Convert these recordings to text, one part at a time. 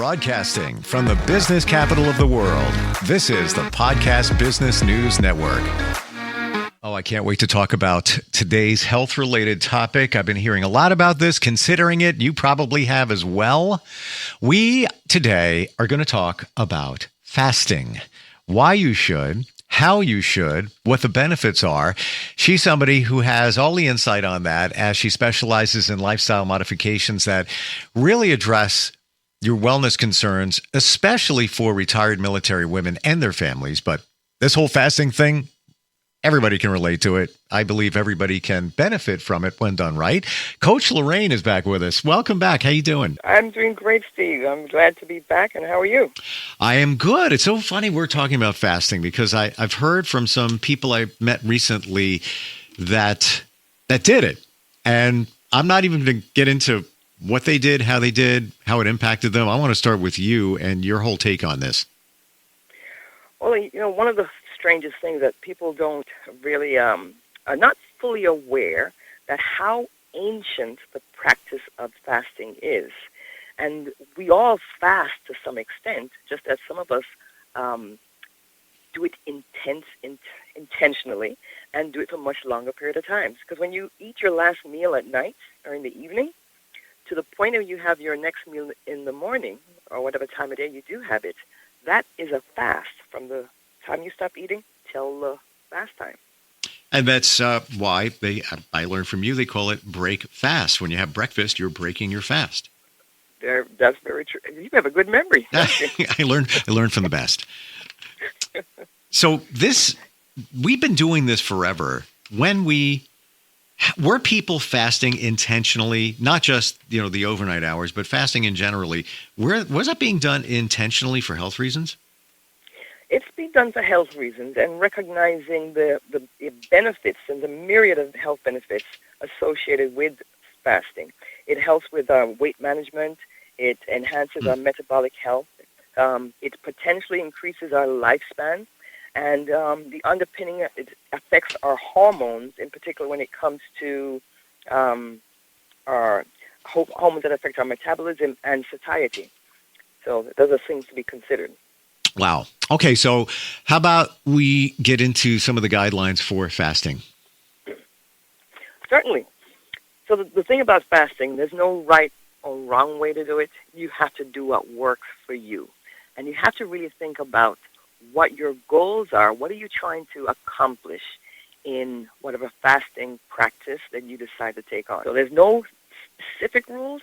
Broadcasting from the business capital of the world, this is the Podcast Business News Network. Oh, I can't wait to talk about today's health-related topic. I've been hearing a lot about this, considering it. You probably have as well. We today are going to talk about fasting, why you should, how you should, what the benefits are. She's somebody who has all the insight on that, as she specializes in lifestyle modifications that really address your wellness concerns, especially for retired military women and their families. But this whole fasting thing, everybody can relate to it. I believe everybody can benefit from it when done right. Coach Lorraine is back with us. Welcome back. How you doing? I'm doing great, Steve. I'm glad to be back. And how are you? I am good. It's so funny we're talking about fasting because I've heard from some people I met recently that did it. And I'm not even going to get into what they did, how it impacted them. I want to start with you and your whole take on this. Well, one of the strangest things that people don't really are not fully aware that how ancient the practice of fasting is. And we all fast to some extent, just as some of us do it intentionally and do it for a much longer period of time. Because when you eat your last meal at night or in the evening, to the point where you have your next meal in the morning or whatever time of day you do have it, that is a fast from the time you stop eating till the fast time. And that's why I learned from you, they call it break fast. When you have breakfast, you're breaking your fast. That's very true. You have a good memory. I learned from the best. So we've been doing this forever. Were people fasting intentionally, not just, the overnight hours, but fasting in generally? Was that being done intentionally for health reasons? It's being done for health reasons and recognizing the benefits and the myriad of health benefits associated with fasting. It helps with weight management. It enhances our metabolic health. It potentially increases our lifespan. And the underpinning, it affects our hormones, in particular when it comes to our hormones that affect our metabolism and satiety. So those are things to be considered. Wow. Okay, so how about we get into some of the guidelines for fasting? Certainly. So the thing about fasting, there's no right or wrong way to do it. You have to do what works for you. And you have to really think about what your goals are. What are you trying to accomplish in whatever fasting practice that you decide to take on? So there's no specific rules,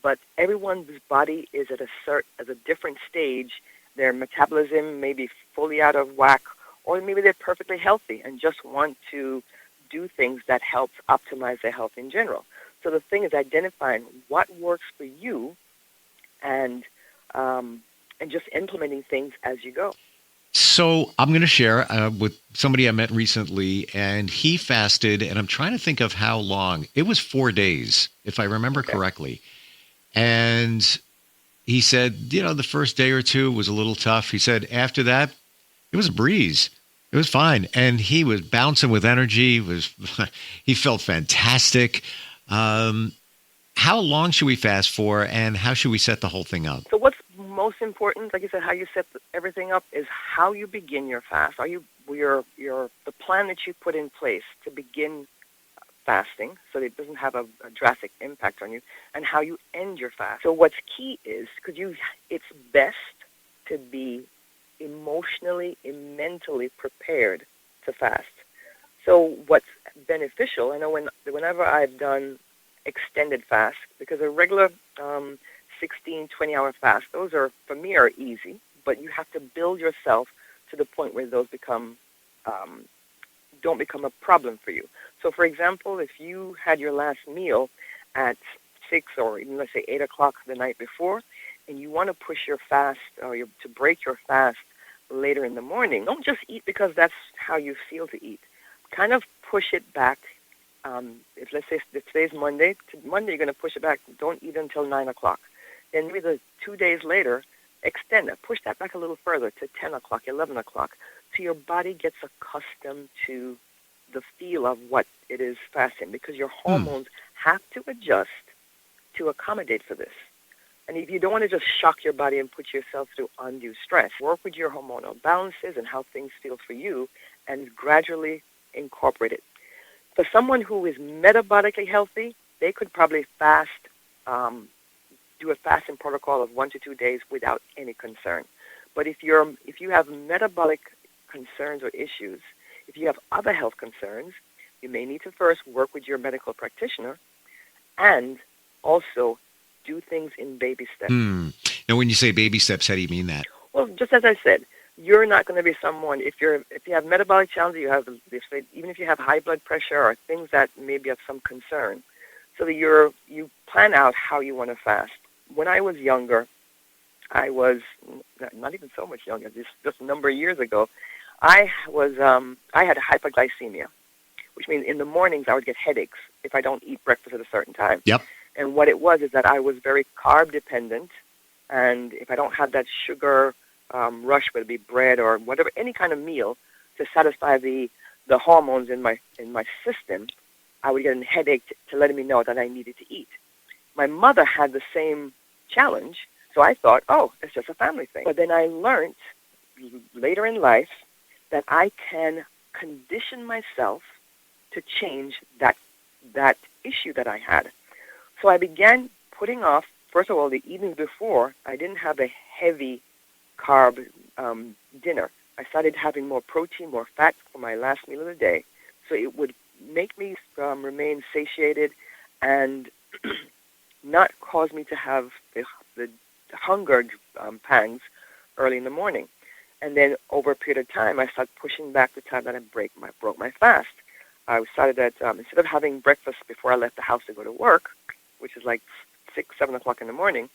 but everyone's body is at a different stage. Their metabolism may be fully out of whack, or maybe they're perfectly healthy and just want to do things that help optimize their health in general. So the thing is identifying what works for you and just implementing things as you go. So I'm going to share with somebody I met recently, and he fasted, and I'm trying to think of how long. It was 4 days, if I remember correctly. And he said, the first day or two was a little tough. He said after that, it was a breeze. It was fine. And he was bouncing with energy. He felt fantastic. How long should we fast for, and how should we set the whole thing up? So what's most important, like you said, how you set everything up is how you begin your fast. Are the plan that you put in place to begin fasting so that it doesn't have a drastic impact on you, and how you end your fast. So what's key is, it's best to be emotionally and mentally prepared to fast. So what's beneficial, I know whenever I've done extended fast, because a regular 16, 20-hour fast, those for me are easy, but you have to build yourself to the point where those don't become a problem for you. So, for example, if you had your last meal at 6 or even, let's say, 8 o'clock the night before, and you want to push your fast or to break your fast later in the morning, don't just eat because that's how you feel to eat. Kind of push it back. If, let's say, today's Monday, you're going to push it back. Don't eat until 9 o'clock. Then maybe 2 days later, extend it. Push that back a little further to 10 o'clock, 11 o'clock, so your body gets accustomed to the feel of what it is fasting, because your hormones have to adjust to accommodate for this. And if you don't want to just shock your body and put yourself through undue stress, work with your hormonal balances and how things feel for you and gradually incorporate it. For someone who is metabolically healthy, they could probably fast, do a fasting protocol of 1 to 2 days without any concern. But if you have metabolic concerns or issues, if you have other health concerns, you may need to first work with your medical practitioner and also do things in baby steps. Now, when you say baby steps, how do you mean that? Well, just as I said, you're not going to be someone, if you have metabolic challenges, even if you have high blood pressure or things that may be of some concern, so that you plan out how you want to fast. When I was younger, I was not even so much younger, just a number of years ago, I had hypoglycemia, which means in the mornings I would get headaches if I don't eat breakfast at a certain time. Yep. And what it was is that I was very carb dependent, and if I don't have that sugar rush, whether it be bread or whatever, any kind of meal to satisfy the hormones in my system, I would get a headache to letting me know that I needed to eat. My mother had the same challenge, so I thought, oh, it's just a family thing. But then I learned later in life that I can condition myself to change that issue that I had. So I began putting off, first of all, the evenings before, I didn't have a heavy carb dinner. I started having more protein, more fat for my last meal of the day. So it would make me remain satiated and not cause me to have the hunger pangs early in the morning. And then over a period of time, I started pushing back the time that I broke my fast. I started that instead of having breakfast before I left the house to go to work, which is like 6, 7 o'clock in the morning,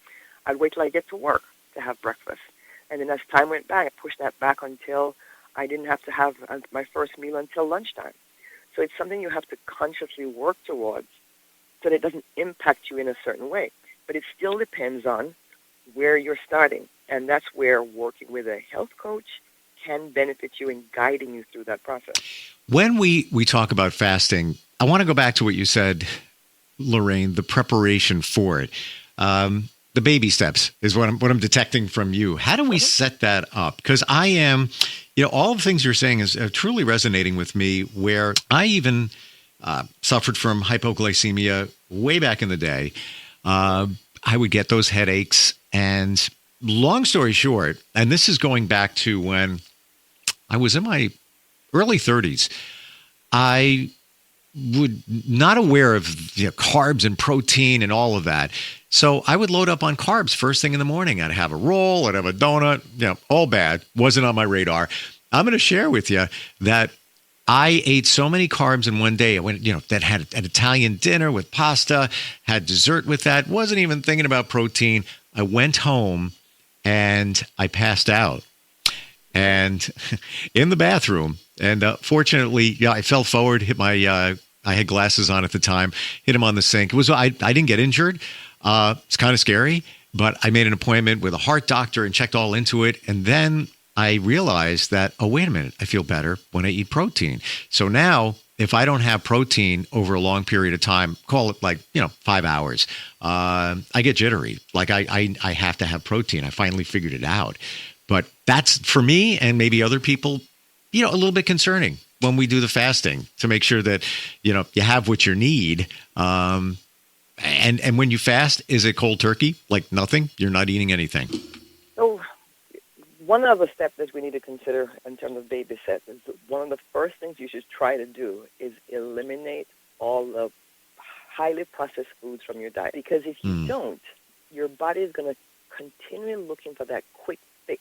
I'd wait till I get to work to have breakfast. And then as time went by, I pushed that back until I didn't have to have my first meal until lunchtime. So it's something you have to consciously work towards so that it doesn't impact you in a certain way. But it still depends on where you're starting. And that's where working with a health coach can benefit you in guiding you through that process. When we talk about fasting, I want to go back to what you said, Lorraine, the preparation for it. The baby steps is what I'm detecting from you. How do we set that up? Because I am, all the things you're saying is truly resonating with me, where I even suffered from hypoglycemia way back in the day. I would get those headaches, and long story short, and this is going back to when I was in my early 30s, I would not aware of carbs and protein and all of that. So I would load up on carbs first thing in the morning. I'd have a roll, I'd have a donut, all bad. Wasn't on my radar. I'm going to share with you that I ate so many carbs in one day. I went, that had an Italian dinner with pasta, had dessert with that, wasn't even thinking about protein. I went home and I passed out. And in the bathroom, and fortunately, I fell forward, hit my, I had glasses on at the time, hit him on the sink. I didn't get injured. It's kind of scary, but I made an appointment with a heart doctor and checked all into it. And then I realized that, oh, wait a minute, I feel better when I eat protein. So now if I don't have protein over a long period of time, call it 5 hours, I get jittery. Like I have to have protein. I finally figured it out. But that's, for me and maybe other people, a little bit concerning when we do the fasting, to make sure that, you have what you need. And when you fast, is it cold turkey? Like nothing? You're not eating anything? So one of the steps that we need to consider in terms of baby steps is one of the first things you should try to do is eliminate all the highly processed foods from your diet. Because if you don't, your body is going to continue looking for that quick fix.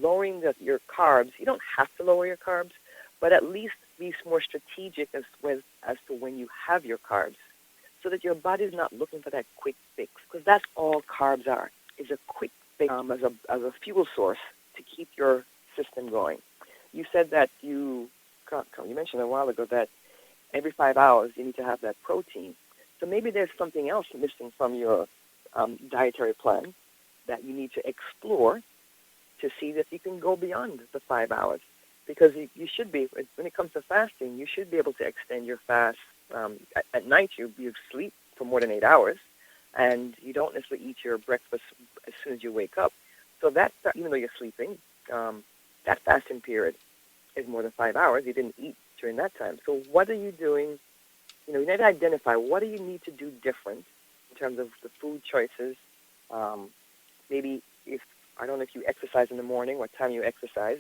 Lowering your carbs, you don't have to lower your carbs, but at least be more strategic as to when you have your carbs, so that your body's not looking for that quick fix, because that's all carbs are, is a quick fix as a fuel source to keep your system going. You said that you mentioned a while ago that every 5 hours you need to have that protein. So maybe there's something else missing from your dietary plan that you need to explore to see if you can go beyond the 5 hours. Because you should be, when it comes to fasting, you should be able to extend your fast. At night, you sleep for more than 8 hours, and you don't necessarily eat your breakfast as soon as you wake up. So that, even though you're sleeping, that fasting period is more than 5 hours. You didn't eat during that time. So what are you doing? You need to identify what do you need to do different in terms of the food choices. Maybe I don't know if you exercise in the morning, what time you exercise.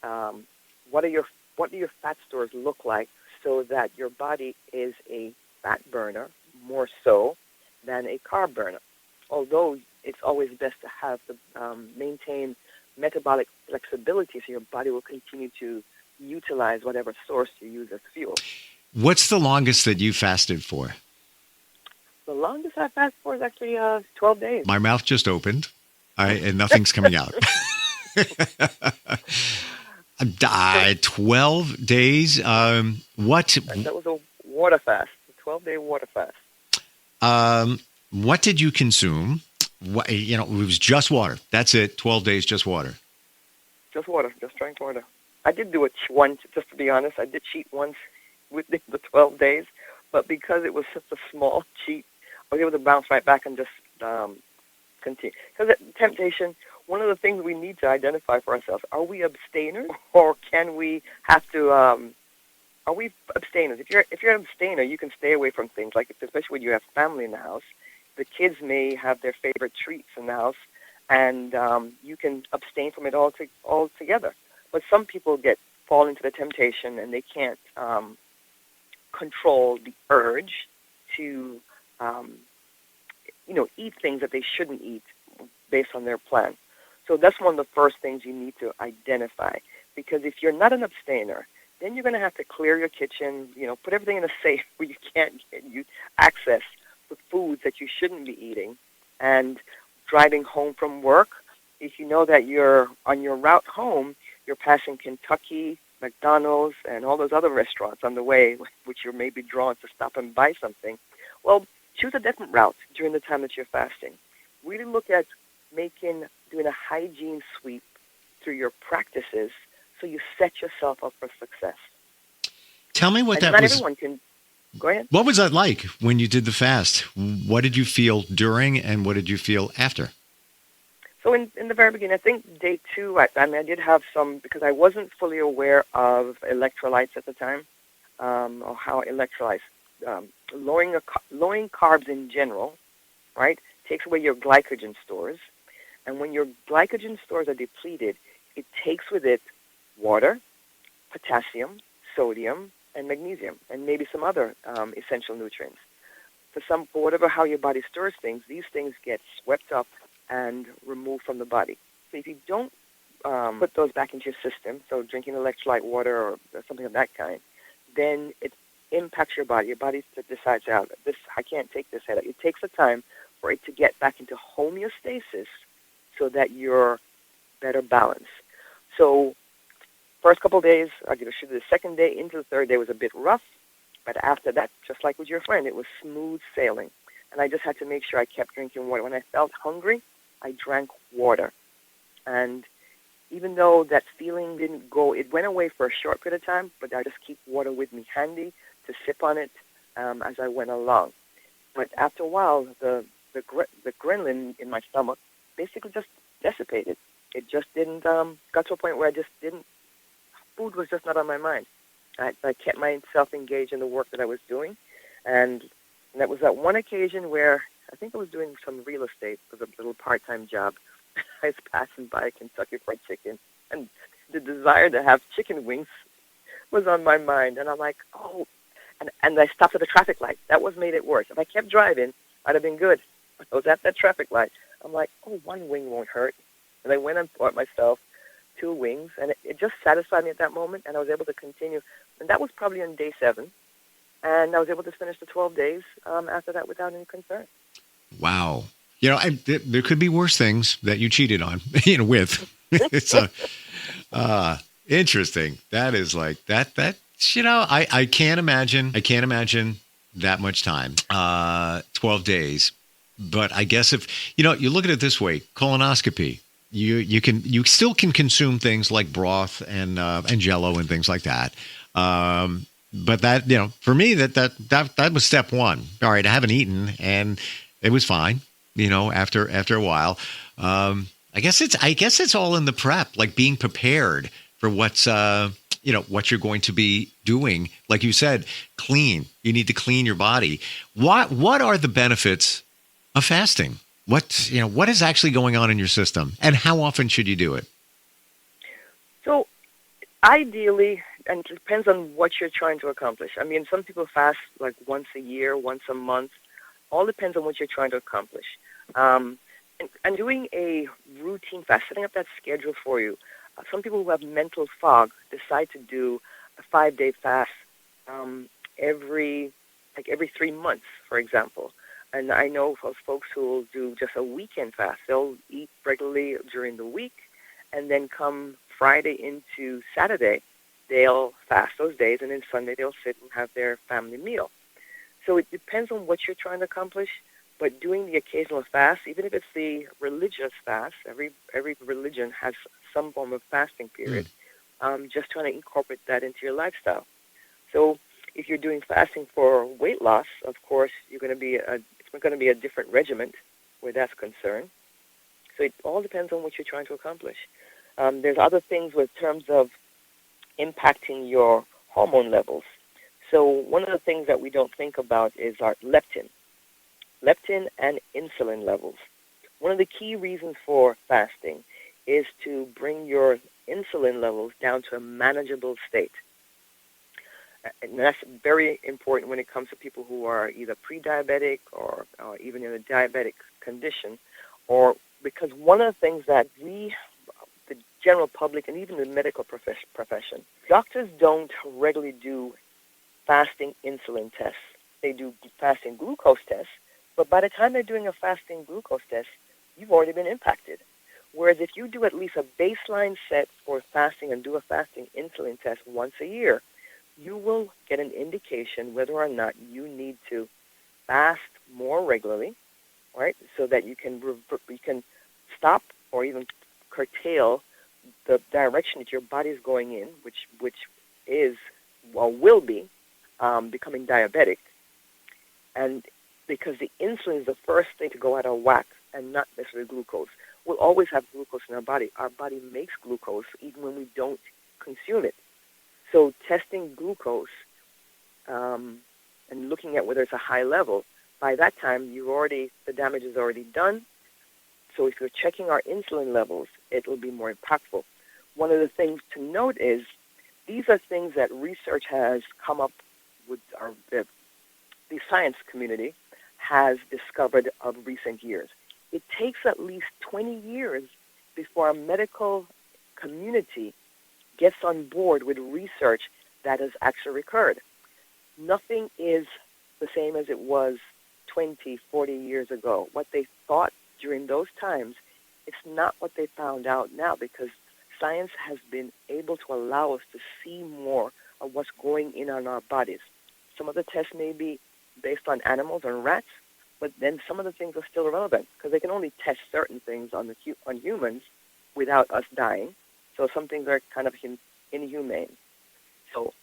What do your fat stores look like so that your body is a fat burner more so than a carb burner? Although it's always best to have the maintain metabolic flexibility so your body will continue to utilize whatever source you use as fuel. What's the longest that you fasted for? The longest I fasted for is actually 12 days. My mouth just opened, and nothing's coming out. 12 days. What? That was a water fast, a 12-day water fast. What did you consume? It was just water. That's it. 12 days, just water. Just water. Just drank water. I did do it once, just to be honest. I did cheat once within the 12 days, but because it was such a small cheat, I was able to bounce right back and just continue. Because temptation, one of the things we need to identify for ourselves, are we abstainers or can we have to, are we abstainers? If you're an abstainer, you can stay away from things, like especially when you have family in the house. The kids may have their favorite treats in the house, and you can abstain from it altogether. But some people fall into the temptation, and they can't control the urge to, eat things that they shouldn't eat based on their plan. So that's one of the first things you need to identify. Because if you're not an abstainer, then you're going to have to clear your kitchen, put everything in a safe where you can't get access to foods that you shouldn't be eating. And driving home from work, if you know that you're on your route home, you're passing Kentucky, McDonald's, and all those other restaurants on the way, which you're maybe drawn to stop and buy something, well, choose a different route during the time that you're fasting. Really look at doing a hygiene sweep through your practices so you set yourself up for success. Tell me what and that not was. Everyone can. Go ahead. What was that like when you did the fast? What did you feel during, and what did you feel after? So in the very beginning, I think day 2, I did have some, because I wasn't fully aware of electrolytes at the time, or how electrolytes, lowering carbs in general, right, takes away your glycogen stores. And when your glycogen stores are depleted, it takes with it water, potassium, sodium, and magnesium, and maybe some other essential nutrients. For how your body stores things, these things get swept up and removed from the body. So if you don't put those back into your system, so drinking electrolyte water or something of that kind, then it impacts your body. Your body decides, I can't take this headache. It takes the time for it to get back into homeostasis so that you're better balanced. So first couple of days, the second day into the third day was a bit rough, but after that, just like with your friend, it was smooth sailing. And I just had to make sure I kept drinking water. When I felt hungry, I drank water. And even though that feeling didn't go, it went away for a short period of time, but I just keep water with me handy to sip on it as I went along. But after a while, the ghrelin in my stomach basically just dissipated. It just didn't, got to a point where food was just not on my mind. I kept myself engaged in the work that I was doing. And that was that one occasion where I think I was doing some real estate with a little part-time job. I was passing by Kentucky Fried Chicken, and the desire to have chicken wings was on my mind. And I'm like, and I stopped at a traffic light. That made it worse. If I kept driving, I'd have been good. I was at that traffic light. I'm like, one wing won't hurt. And I went and bought myself 2 wings, and it just satisfied me at that moment, and I was able to continue. And that was probably on day 7. And I was able to finish the 12 days after that without any concern. Wow. There could be worse things that you cheated on, with. It's interesting. That is like that. I can't imagine that much time, 12 days. But I guess if, you look at it this way, colonoscopy, you still can consume things like broth and Jell-O and things like that. But that, for me, that was step 1. All right, I haven't eaten, and it was fine, after a while. I guess it's all in the prep, like being prepared for what you're going to be doing. Like you said, clean. You need to clean your body. What are the benefits of fasting? What is actually going on in your system, and how often should you do it? So ideally, and it depends on what you're trying to accomplish. I mean, some people fast like once a year, once a month. All depends on what you're trying to accomplish. And doing a routine fast, setting up that schedule for you. Some people who have mental fog decide to do a 5-day fast every 3 months, for example. And I know of folks who will do just a weekend fast. They'll eat regularly during the week, and then come Friday into Saturday, they'll fast those days, and then Sunday they'll sit and have their family meal. So it depends on what you're trying to accomplish, but doing the occasional fast, even if it's the religious fast, every religion has some form of fasting period, just trying to incorporate that into your lifestyle. So if you're doing fasting for weight loss, of course, it's going to be a different regimen where that's concerned. So it all depends on what you're trying to accomplish. There's other things with terms of impacting your hormone levels. So one of the things that we don't think about is our leptin and insulin levels. One of the key reasons for fasting is to bring your insulin levels down to a manageable state. And that's very important when it comes to people who are either pre-diabetic or even in a diabetic condition, or because one of the things that the general public and even the medical profession, doctors don't regularly do fasting insulin tests. They do fasting glucose tests, but by the time they're doing a fasting glucose test, you've already been impacted. Whereas if you do at least a baseline set for fasting and do a fasting insulin test once a year, you will get an indication whether or not you need to fast more regularly, right? So that you can stop or even curtail the direction that your body is going in, which is will be becoming diabetic, and because the insulin is the first thing to go out of whack, and not necessarily glucose. We'll always have glucose in our body. Our body makes glucose even when we don't consume it. So testing glucose and looking at whether it's a high level, by that time the damage is already done. So if you're checking our insulin levels, it will be more impactful. One of the things to note is these are things that research has come up with, the science community has discovered of recent years. It takes at least 20 years before a medical community gets on board with research that has actually occurred. Nothing is the same as it was 20, 40 years ago. What they thought during those times, it's not what they found out now, because science has been able to allow us to see more of what's going in on our bodies. Some of the tests may be based on animals or rats, but then some of the things are still relevant because they can only test certain things on humans without us dying. So some things are kind of inhumane. So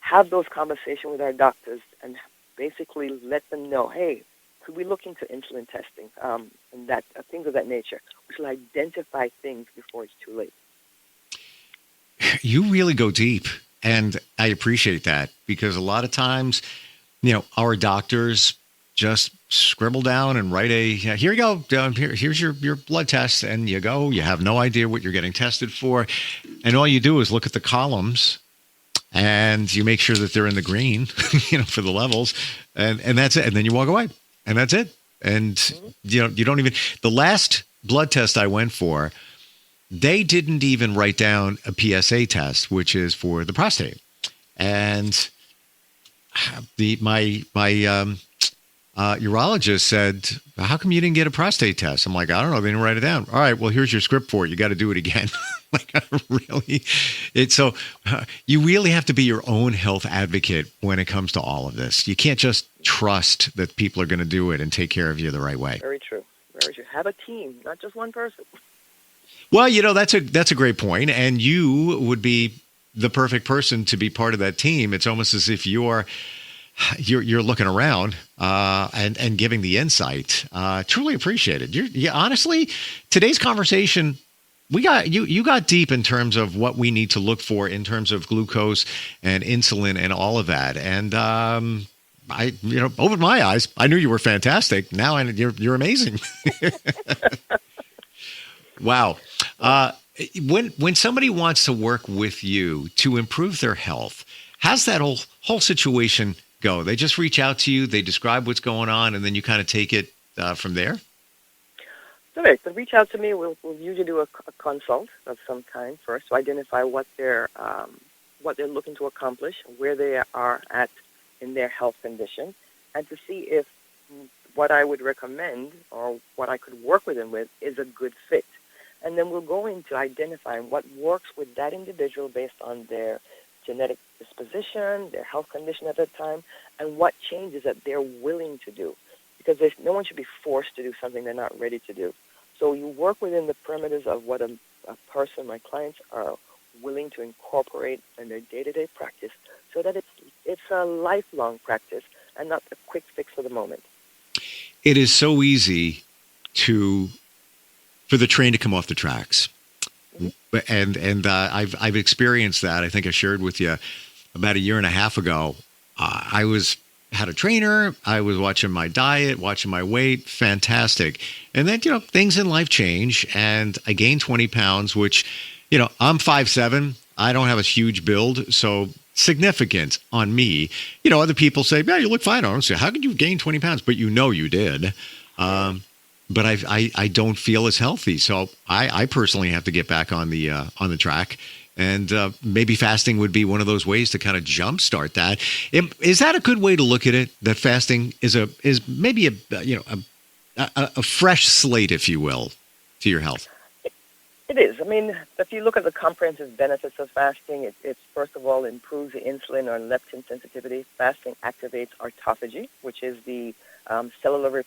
have those conversations with our doctors and basically let them know, hey, could we look into insulin testing and that things of that nature, which will identify things before it's too late. You really go deep, and I appreciate that, because a lot of times, our doctors just scribble down and write here you go, here's your blood test, and you go. You have no idea what you're getting tested for, and all you do is look at the columns, and you make sure that they're in the green, for the levels, and that's it. And then you walk away, and that's it. And you don't even. The last blood test I went for, they didn't even write down a PSA test, which is for the prostate, and my urologist said, how come you didn't get a prostate test? I'm like, I don't know. They didn't write it down. All right, well, here's your script for it. You got to do it again. You really have to be your own health advocate when it comes to all of this. You can't just trust that people are going to do it and take care of you the right way. Very true. Very true. Have a team, not just one person. Well, that's a great point. And you would be the perfect person to be part of that team. It's almost as if you're you're looking around and giving the insight. Truly appreciated. Honestly, today's conversation, you got deep in terms of what we need to look for in terms of glucose and insulin and all of that. And I opened my eyes. I knew you were fantastic. Now you're amazing. Wow. When somebody wants to work with you to improve their health, how's that whole situation go? They just reach out to you, they describe what's going on, and then you kind of take it from there? So reach out to me. We'll usually do a consult of some kind first to identify what they're looking to accomplish, where they are at in their health condition, and to see if what I would recommend or what I could work with them with is a good fit. And then we'll go into identifying what works with that individual based on their genetic disposition, their health condition at that time, and what changes that they're willing to do. Because no one should be forced to do something they're not ready to do. So you work within the parameters of what a person, my clients, are willing to incorporate in their day-to-day practice so that it's a lifelong practice and not a quick fix for the moment. It is so easy for the train to come off the tracks. And I've experienced that. I think I shared with you about a year and a half ago. I had a trainer. I was watching my diet, watching my weight. Fantastic. And then, things in life change. And I gained 20 pounds, which, I'm 5'7". I don't have a huge build. So significant on me. Other people say, yeah, you look fine. I don't say, how could you gain 20 pounds? But you did. But I don't feel as healthy. So I personally have to get back on the track. And maybe fasting would be one of those ways to kind of jumpstart that. Is that a good way to look at it? That fasting is maybe a fresh slate, if you will, to your health. It is. I mean, if you look at the comprehensive benefits of fasting, it's first of all improves the insulin or leptin sensitivity. Fasting activates autophagy, which is the cellular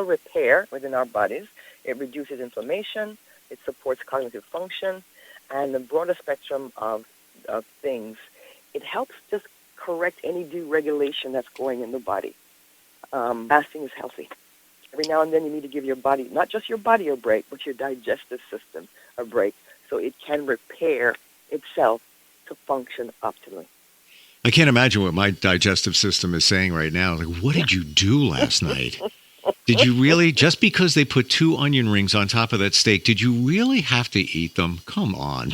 repair within our bodies. It reduces inflammation. It supports cognitive function. And the broader spectrum of things, it helps just correct any deregulation that's going in the body. Fasting is healthy. Every now and then you need to give your body, not just your body a break, but your digestive system a break so it can repair itself to function optimally. I can't imagine what my digestive system is saying right now. Like, what did you do last night? Did you really, just because they put 2 onion rings on top of that steak, did you really have to eat them? Come on.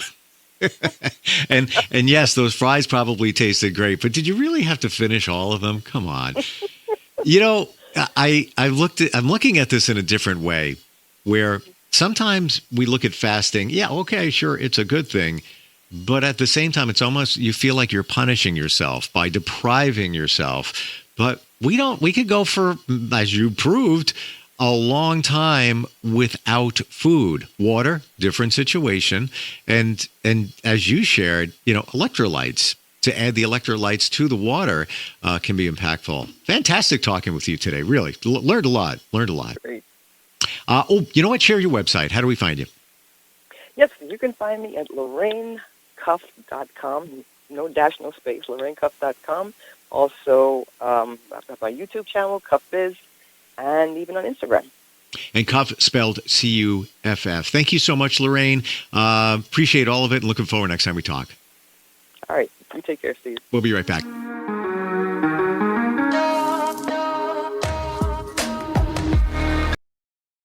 and yes, those fries probably tasted great, but did you really have to finish all of them? Come on. I'm looking at this in a different way, where sometimes we look at fasting. Yeah, okay, sure, it's a good thing. But at the same time, it's almost, you feel like you're punishing yourself by depriving yourself. But we could go for, as you proved, a long time without food. Water, different situation. And as you shared, electrolytes, to add the electrolytes to the water can be impactful. Fantastic talking with you today, really. Learned a lot. Great. You know what? Share your website. How do we find you? Yes, you can find me at LorraineCuff.com. No dash, no space, LorraineCuff.com. Also, I've got my YouTube channel, Cuff Biz, and even on Instagram. And Cuff spelled C-U-F-F. Thank you so much, Lorraine. Appreciate all of it and looking forward next time we talk. All right. You take care, Steve. We'll be right back.